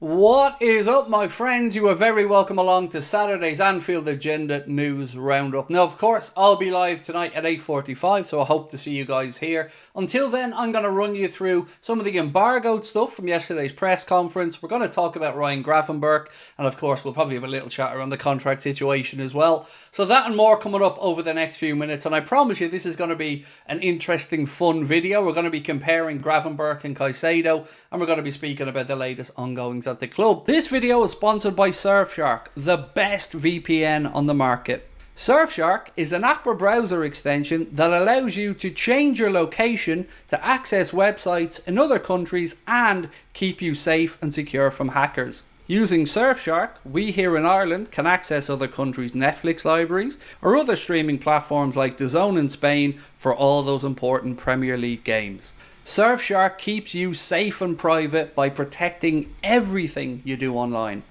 What is up, my friends? You are very welcome along to Saturday's Anfield Agenda News Roundup. Now, of course, I'll be live tonight at 8:45, so I hope to see you guys here. Until then, I'm going to run you through some of the embargoed stuff from yesterday's press conference. We're going to talk about Ryan Gravenberch, and of course, we'll probably have a little chat around the contract situation as well. So that and more coming up over the next few minutes, and I promise you this is going to be an interesting, fun video. We're going to be comparing Gravenberch and Caicedo, and we're going to be speaking about the latest ongoings at the club. This video is sponsored by Surfshark, the best VPN on the market. Surfshark is an app or browser extension that allows you to change your location to access websites in other countries and keep you safe and secure from hackers. Using Surfshark, we here in Ireland can access other countries' Netflix libraries or other streaming platforms like DAZN in Spain for all those important Premier League games. Surfshark keeps you safe and private by protecting everything you do online.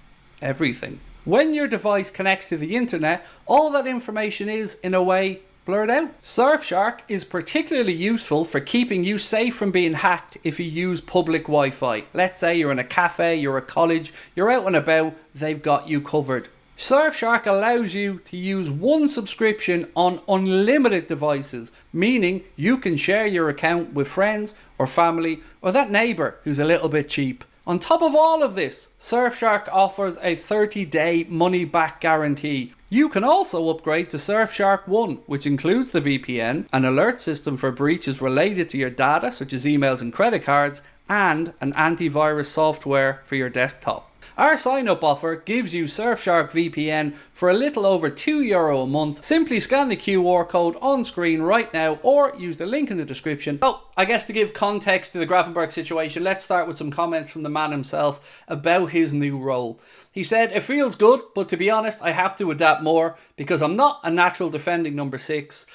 Everything. When your device connects to the internet, all that information is, in a way, blurred out. Surfshark is particularly useful for keeping you safe from being hacked if you use public Wi-Fi. Let's say you're in a cafe, you're at college, you're out and about, they've got you covered. Surfshark allows you to use one subscription on unlimited devices, meaning you can share your account with friends or family or that neighbour who's a little bit cheap. On top of all of this, Surfshark offers a 30-day money-back guarantee. You can also upgrade to Surfshark One, which includes the VPN, an alert system for breaches related to your data such as emails and credit cards, and an antivirus software for your desktop. Our sign-up offer gives you Surfshark VPN for a little over €2 a month. Simply scan the QR code on screen right now or use the link in the description. Oh, I guess to give context to the Gravenberch situation, let's start with some comments from the man himself about his new role. He said, "It feels good, but to be honest, I have to adapt more because I'm not a natural defending number 6.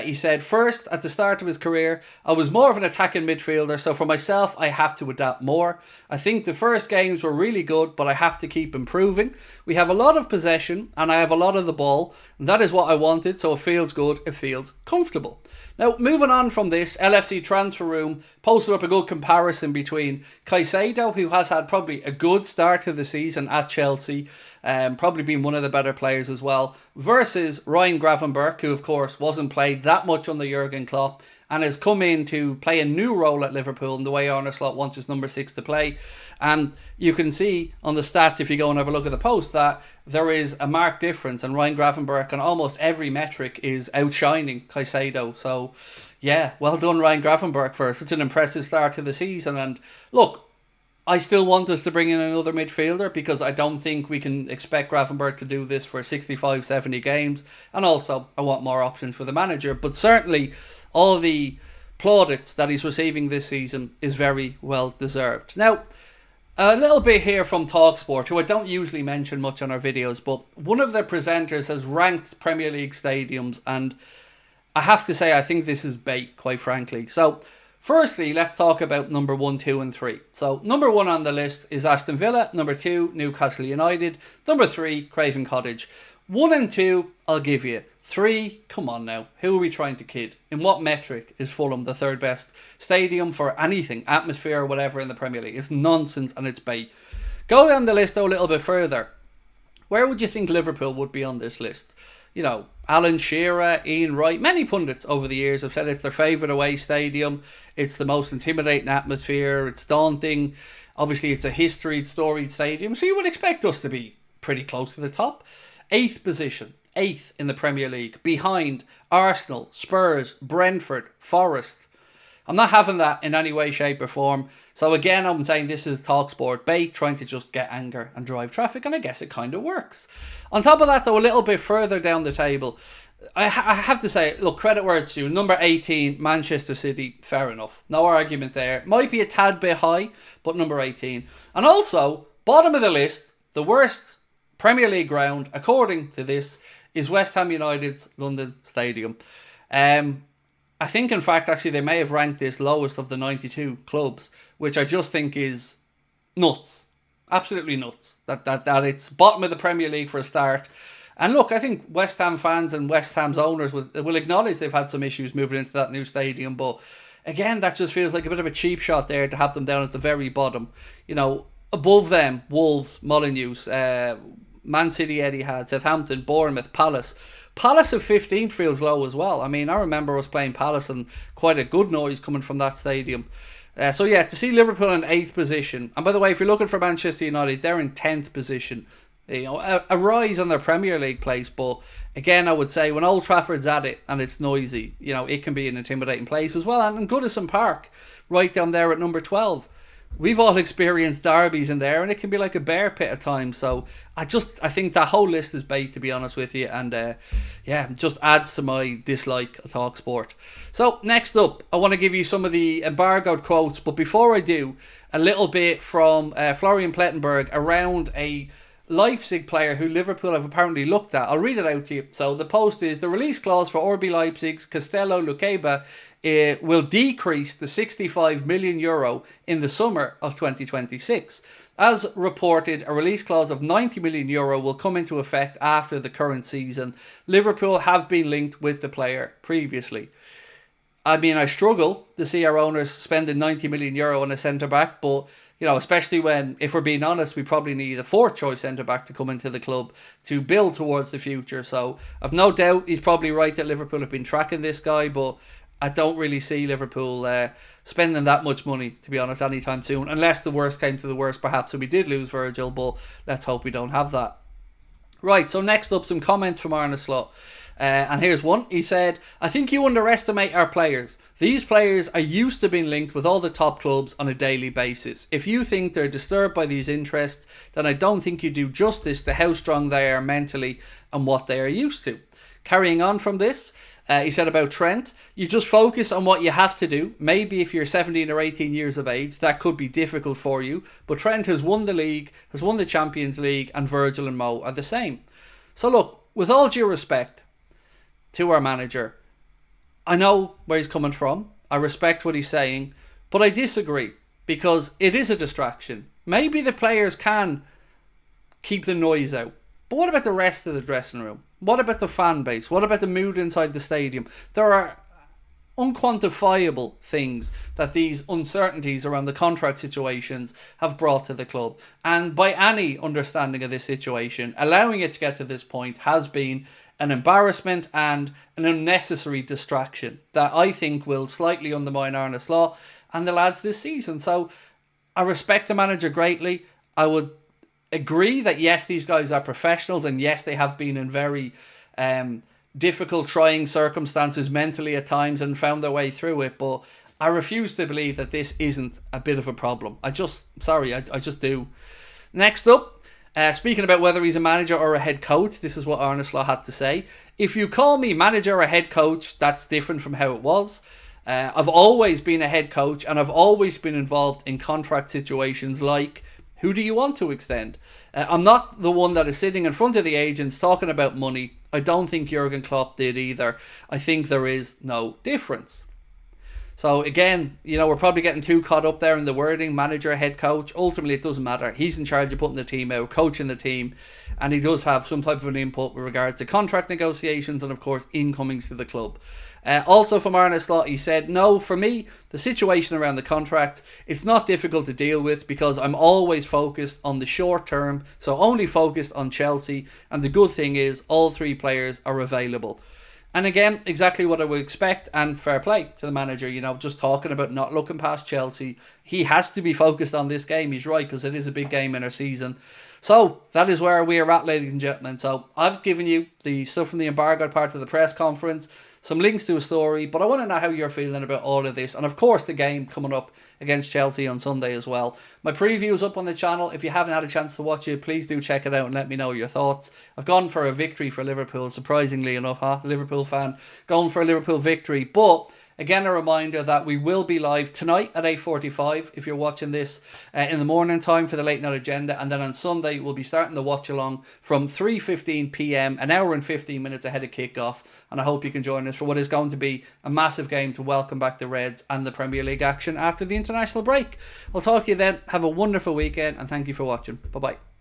He said, "First, at the start of his career, I was more of an attacking midfielder, so for myself, I have to adapt more. I think the first games were really good, but I have to keep improving. We have a lot of possession, and I have a lot of the ball. And that is what I wanted, so it feels good, it feels comfortable." Now, moving on from this, LFC Transfer Room posted up a good comparison between Caicedo, who has had probably a good start to the season at Chelsea, probably been one of the better players as well, versus Ryan Gravenberch, who of course wasn't played that much under Jurgen Klopp and has come in to play a new role at Liverpool in the way Arne Slot wants his number 6 to play. And you can see on the stats, if you go and have a look at the post, that there is a marked difference, and Ryan Gravenberch on almost every metric is outshining Caicedo. So yeah, well done Ryan Gravenberch for such an impressive start to the season. And look, I still want us to bring in another midfielder because I don't think we can expect Gravenberch to do this for 65, 70 games. And also, I want more options for the manager. But certainly, all the plaudits that he's receiving this season is very well deserved. Now, a little bit here from TalkSport, who I don't usually mention much on our videos, but one of their presenters has ranked Premier League stadiums, and I have to say I think this is bait, quite frankly. So, firstly, let's talk about number 1, 2 and 3. So, number 1 on the list is Aston Villa, number 2, Newcastle United, number 3, Craven Cottage. 1 and 2, I'll give you. 3, come on now, who are we trying to kid? In what metric is Fulham the third best stadium for anything, atmosphere or whatever in the Premier League? It's nonsense and it's bait. Go down the list though a little bit further. Where would you think Liverpool would be on this list? You know, Alan Shearer, Ian Wright, many pundits over the years have said it's their favourite away stadium. It's the most intimidating atmosphere. It's daunting. Obviously, it's a storied stadium. So you would expect us to be pretty close to the top. 8th position. 8th in the Premier League, behind Arsenal, Spurs, Brentford, Forest. I'm not having that in any way, shape or form. So again, I'm saying this is TalkSport bait, trying to just get anger and drive traffic, and I guess it kind of works. On top of that though, a little bit further down the table, I have to say, look, credit where it's due. Number 18, Manchester City, fair enough. No argument there. Might be a tad bit high, but number 18. And also, bottom of the list, the worst Premier League ground, according to this, is West Ham United's London Stadium. I think, in fact, actually, they may have ranked this lowest of the 92 clubs, which I just think is nuts. Absolutely nuts. That it's bottom of the Premier League for a start. And look, I think West Ham fans and West Ham's owners will acknowledge they've had some issues moving into that new stadium. But again, that just feels like a bit of a cheap shot there to have them down at the very bottom. You know, Above them, Wolves, Molineux, Man City, Etihad, Southampton, Bournemouth, Palace. Palace of 15th feels low as well. I mean, I remember us playing Palace and quite a good noise coming from that stadium. So yeah, to see Liverpool in 8th position. And by the way, if you're looking for Manchester United, they're in 10th position. You know, a rise on their Premier League place. But again, I would say when Old Trafford's at it and it's noisy, you know, it can be an intimidating place as well. And Goodison Park, right down there at number 12. We've all experienced derbies in there, and it can be like a bear pit at times. So I think that whole list is bait, to be honest with you, and yeah, just adds to my dislike of TalkSport. So next up, I want to give you some of the embargoed quotes, but before I do, a little bit from Florian Plettenberg around a Leipzig player who Liverpool have apparently looked at. I'll read it out to you. So the post is: the release clause for RB Leipzig's Castello Lukeba will decrease to €65 million in the summer of 2026. As reported, a release clause of €90 million will come into effect after the current season. Liverpool have been linked with the player previously. I mean, I struggle to see our owners spending €90 million on a centre-back, but you know, especially when, if we're being honest, we probably need a fourth choice centre-back to come into the club to build towards the future. So I've no doubt he's probably right that Liverpool have been tracking this guy, but I don't really see Liverpool spending that much money, to be honest, anytime soon, unless the worst came to the worst, perhaps, and we did lose Virgil, but let's hope we don't have that. Right, so next up, some comments from Arne Slot. And here's one. He said, I think you underestimate our players. These players are used to being linked with all the top clubs on a daily basis. If you think they're disturbed by these interests, then I don't think you do justice to how strong they are mentally and what they are used to. Carrying on from this, he said about Trent, you just focus on what you have to do. Maybe if you're 17 or 18 years of age, that could be difficult for you. But Trent has won the league, has won the Champions League, and Virgil and Mo are the same. So look, with all due respect to our manager, I know where he's coming from. I respect what he's saying, but I disagree because it is a distraction. Maybe the players can keep the noise out, but what about the rest of the dressing room? What about the fan base? What about the mood inside the stadium? There are unquantifiable things that these uncertainties around the contract situations have brought to the club. And by any understanding of this situation, allowing it to get to this point has been an embarrassment and an unnecessary distraction that I think will slightly undermine Arne Slot and the lads this season. So I respect the manager greatly. I would agree that yes, these guys are professionals, and yes, they have been in very difficult, trying circumstances mentally at times and found their way through it, but I refuse to believe that this isn't a bit of a problem. I just do. Next up, speaking about whether he's a manager or a head coach, this is what Arne Slot had to say. If you call me manager or head coach, that's different from how it was. I've always been a head coach, and I've always been involved in contract situations like, who do you want to extend? I'm not the one that is sitting in front of the agents talking about money. I don't think Jurgen Klopp did either. I think there is no difference. So again, you know, we're probably getting too caught up there in the wording, manager, head coach. Ultimately, it doesn't matter. He's in charge of putting the team out, coaching the team, and he does have some type of an input with regards to contract negotiations and, of course, incomings to the club. Also from Arne Slot, he said, no, for me, the situation around the contract, it's not difficult to deal with because I'm always focused on the short term, so only focused on Chelsea, and the good thing is all three players are available. And again, exactly what I would expect, and fair play to the manager, you know, just talking about not looking past Chelsea. He has to be focused on this game, he's right, because it is a big game in our season. So, that is where we are at, ladies and gentlemen. So, I've given you the stuff from the embargoed part of the press conference, some links to a story, but I want to know how you're feeling about all of this. And of course, the game coming up against Chelsea on Sunday as well. My preview is up on the channel. If you haven't had a chance to watch it, please do check it out and let me know your thoughts. I've gone for a victory for Liverpool, surprisingly enough, Liverpool fan, going for a Liverpool victory. But again, a reminder that we will be live tonight at 8:45 if you're watching this in the morning time for the late night agenda, and then on Sunday we'll be starting the watch along from 3:15 p.m, an hour and 15 minutes ahead of kickoff, and I hope you can join us for what is going to be a massive game to welcome back the Reds and the Premier League action after the international break. I'll talk to you then. Have a wonderful weekend, and thank you for watching. Bye bye.